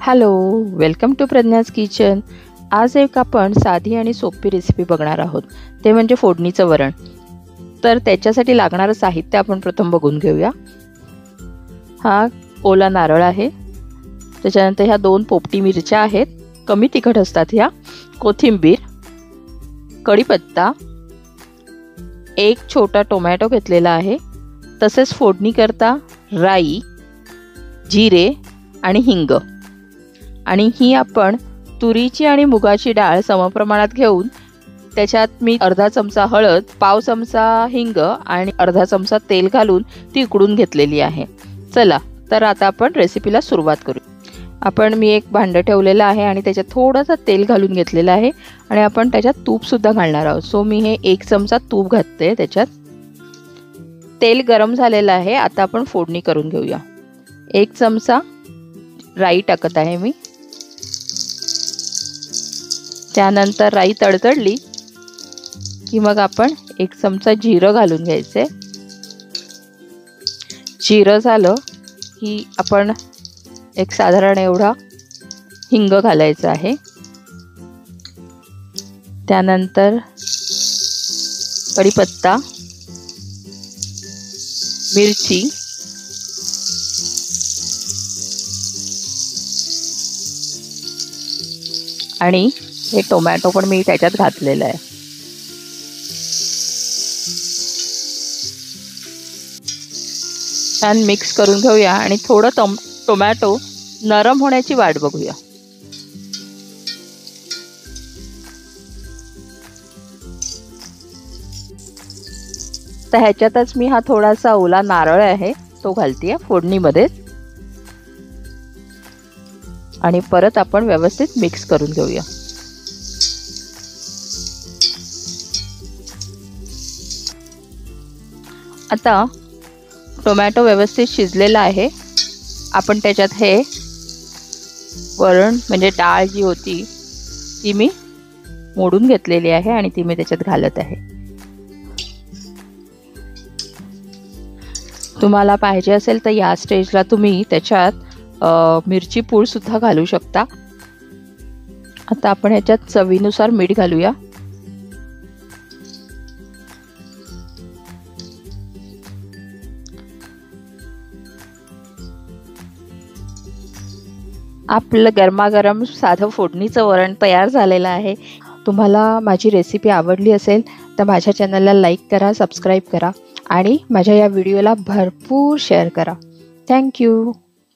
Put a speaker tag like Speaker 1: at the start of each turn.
Speaker 1: Hello, welcome to Pragya's kitchen. आज एक आपण साधी आणि सोपी रेसिपी बघणार आहोत, ते म्हणजे फोडणीचं वरण। तर त्याच्यासाठी लागणारं साहित्य आपण प्रथम बघून घेऊया। हा ओला नारळ आहे, त्याच्यानंतर ह्या 2 पोपटी मिरच्या आहेत, कमी तिखट असतात ह्या, कोथिंबीर, कढीपत्ता, एक छोटा टोमॅटो घेतलेला आहे, तसेच फोडणी करता राई, जिरे आणि हिंग। आणि ही आपण तुरीची आणि मुगाची डाळ समप्रमाणात घेऊन त्याच्यात मी अर्धा चमचा हळद, पाव चमचा हिंग आणि अर्धा चमचा तेल घालून ती उकडून घेतलेली आहे। चला तर आता आपण रेसिपीला सुरुवात करू। मी एक भांडं ठेवलेलं आहे आणि त्याच्यात थोडंसं तेल घालून घेतलेलं आहे आणि आपण त्याच्यात तूप सुद्धा घालणार आहोत। सो मी हे 1 चमचा तूप घालते त्याच्यात। तेल गरम झालेलं आहे, आता आपण फोडणी करून घेऊया। 1 चमचा राई टाकत आहे मी, त्यानंतर राई तडतडली की मग आपण 1 चमचा जिरं घालून घ्यायचे। जिरं झालं की आपण एक साधारण एवढा हिंग घालायचा आहे, त्यानंतर कढीपत्ता, मिरची, आणि हे टोमॅटो पण मी त्याच्यात घातलेलं आहे। छान मिक्स करून घेऊया आणि थोडं टोमॅटो नरम होण्याची वाट बघूया। तर ह्याच्यातच मी हा थोडासा ओला नारळ आहे तो घालते फोडणीमध्ये आणि परत आपण व्यवस्थित मिक्स करून घेऊया। आता टोमॅटो व्यवस्थित शिजलेला आहे, आपण त्याच्यात हे वरण म्हणजे डाळ जी होती ती मी मोडून घेतलेली आहे आणि ती मी त्याच्यात घालत आहे। तुम्हाला पाहिजे असेल तर या स्टेजला तुम्ही त्याच्यात मिरची पूड सुद्धा घालू शकता। आता आपण ह्याच्यात चवीनुसार मीठ घालूया। आपलं गरमागरम साधं फोडणीचं वरण तयार झालेलं आहे। तुम्हाला माझी रेसिपी आवडली असेल तर माझ्या चॅनलला लाईक करा, सबस्क्राईब करा आणि माझ्या या व्हिडिओला भरपूर शेअर करा। थँक्यू।